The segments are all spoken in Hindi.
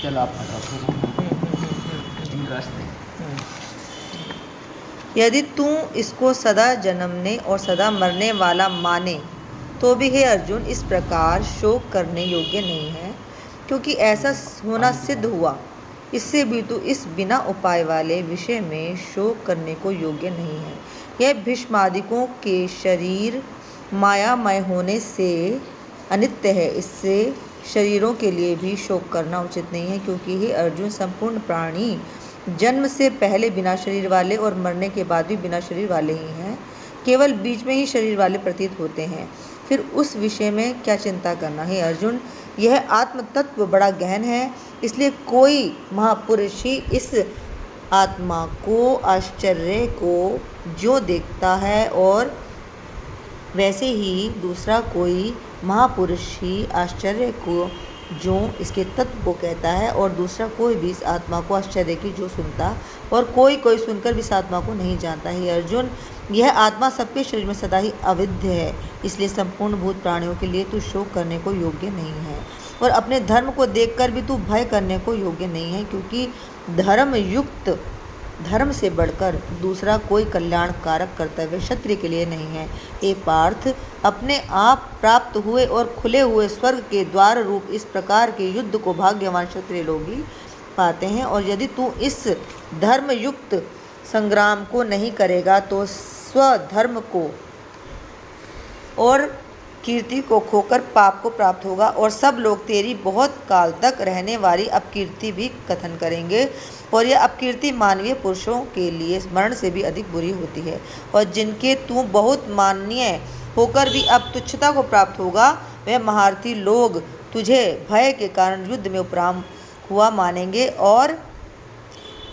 चलो आप रास्ते। यदि तू इसको सदा जन्मने और सदा मरने वाला माने तो भी हे अर्जुन इस प्रकार शोक करने योग्य नहीं है, क्योंकि ऐसा होना सिद्ध हुआ। इससे भी तू इस बिना उपाय वाले विषय में शोक करने को योग्य नहीं है। यह भीष्मादिकों के शरीर मायामय होने से अनित्य है, इससे शरीरों के लिए भी शोक करना उचित नहीं है, क्योंकि हे अर्जुन संपूर्ण प्राणी जन्म से पहले बिना शरीर वाले और मरने के बाद भी बिना शरीर वाले ही हैं, केवल बीच में ही शरीर वाले प्रतीत होते हैं। फिर उस विषय में क्या चिंता करना है अर्जुन। यह आत्म तत्व बड़ा गहन है, इसलिए कोई महापुरुष ही इस आत्मा को आश्चर्य को जो देखता है और वैसे ही दूसरा कोई महापुरुष ही आश्चर्य को जो इसके तत्व को कहता है, और दूसरा कोई भी इस आत्मा को आश्चर्य की जो सुनता, और कोई सुनकर भी इस आत्मा को नहीं जानता है। अर्जुन, यह आत्मा सबके शरीर में सदा ही अविद्य है, इसलिए संपूर्ण भूत प्राणियों के लिए तू शोक करने को योग्य नहीं है, और अपने धर्म को देखकर भी तू भय करने को योग्य नहीं है, क्योंकि धर्म से बढ़कर दूसरा कोई कल्याणकारक कर्तव्य क्षत्रिय के लिए नहीं है। हे पार्थ, अपने आप प्राप्त हुए और खुले हुए स्वर्ग के द्वार रूप इस प्रकार के युद्ध को भाग्यवान क्षत्रिय लोग ही पाते हैं, और यदि तू इस धर्मयुक्त संग्राम को नहीं करेगा तो स्वधर्म को और कीर्ति को खोकर पाप को प्राप्त होगा, और सब लोग तेरी बहुत काल तक रहने वाली अपकीर्ति भी कथन करेंगे, और यह अपकीर्ति मानवीय पुरुषों के लिए मरण से भी अधिक बुरी होती है। और जिनके तू बहुत माननीय होकर भी अब तुच्छता को प्राप्त होगा, वह महारथी लोग तुझे भय के कारण युद्ध में उपराम हुआ मानेंगे, और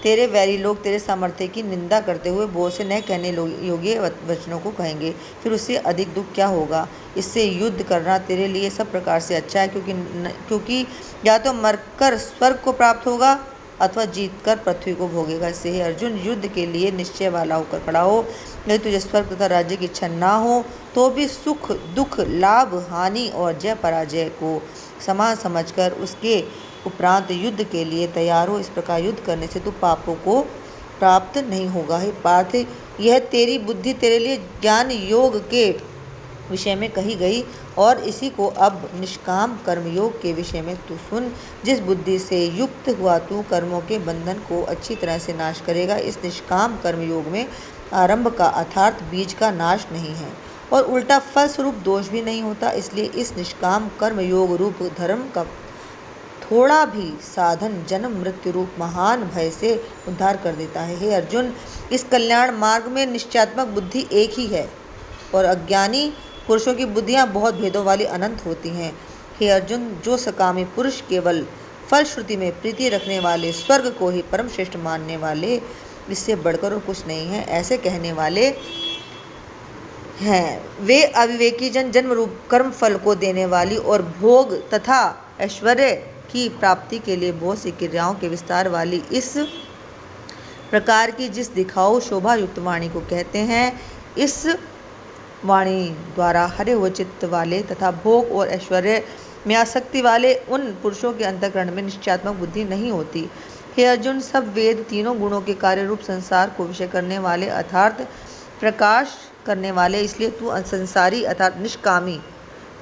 तेरे वैरी लोग तेरे सामर्थ्य की निंदा करते हुए बहुत से न कहने योग्य वचनों को कहेंगे। फिर उससे अधिक दुख क्या होगा। इससे युद्ध करना तेरे लिए सब प्रकार से अच्छा है, क्योंकि या तो मरकर स्वर्ग को प्राप्त होगा अथवा जीतकर पृथ्वी को भोगेगा। इससे हे अर्जुन, युद्ध के लिए निश्चय वाला होकर खड़ा हो। यदि तुझे स्वर्ग तथा राज्य की इच्छा ना हो तो भी सुख दुख लाभ हानि और जय पराजय को समान समझकर उसके उपरांत युद्ध के लिए तैयार हो। इस प्रकार युद्ध करने से तू पापों को प्राप्त नहीं होगा। हे पार्थ, यह तेरी बुद्धि तेरे लिए ज्ञान योग के विषय में कही गई, और इसी को अब निष्काम कर्मयोग के विषय में तू सुन। जिस बुद्धि से युक्त हुआ तू कर्मों के बंधन को अच्छी तरह से नाश करेगा। इस निष्काम कर्मयोग में आरंभ का अर्थात बीज का नाश नहीं है, और उल्टा फल स्वरूप दोष भी नहीं होता। इसलिए इस निष्काम कर्मयोग रूप धर्म का थोड़ा भी साधन जन्म मृत्यु रूप महान भय से उद्धार कर देता है। हे अर्जुन, इस कल्याण मार्ग में निश्चयात्मक बुद्धि एक ही है, और अज्ञानी पुरुषों की बुद्धियां बहुत भेदों वाली अनंत होती हैं। हे अर्जुन, जो सकामी पुरुष केवल फलश्रुति में प्रीति रखने वाले, स्वर्ग को ही परम श्रेष्ठ मानने वाले, इससे बढ़कर और कुछ नहीं है, ऐसे कहने वाले हैं। वे अविवेकी जन जन्म रूप कर्म फल को देने वाली और भोग तथा ऐश्वर्य की प्राप्ति के लिए बहुत सी क्रियाओं के विस्तार वाली इस प्रकार की जिस दिखाऊ शोभा युक्त वाणी को कहते हैं। इस वाणी द्वारा हरे हुए चित्त वाले तथा भोग और ऐश्वर्य में आसक्ति वाले उन पुरुषों के अंतःकरण में निश्चयात्मक बुद्धि नहीं होती। हे अर्जुन, सब वेद तीनों गुणों के कार्य रूप संसार को विषय करने वाले अर्थात प्रकाश करने वाले, इसलिए तू असंसारी अर्थात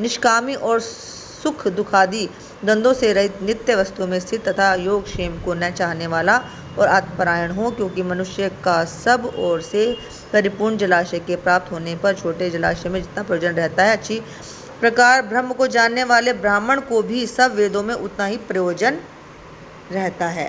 निष्कामी और सुख दुखादि द्वंद्वों से रहित नित्य वस्तुओं में स्थित तथा योग क्षेम को न चाहने वाला और आत्मपरायण हो, क्योंकि मनुष्य का सब ओर से परिपूर्ण जलाशय के प्राप्त होने पर छोटे जलाशय में जितना प्रयोजन रहता है, अच्छी प्रकार ब्रह्म को जानने वाले ब्राह्मण को भी सब वेदों में उतना ही प्रयोजन रहता है।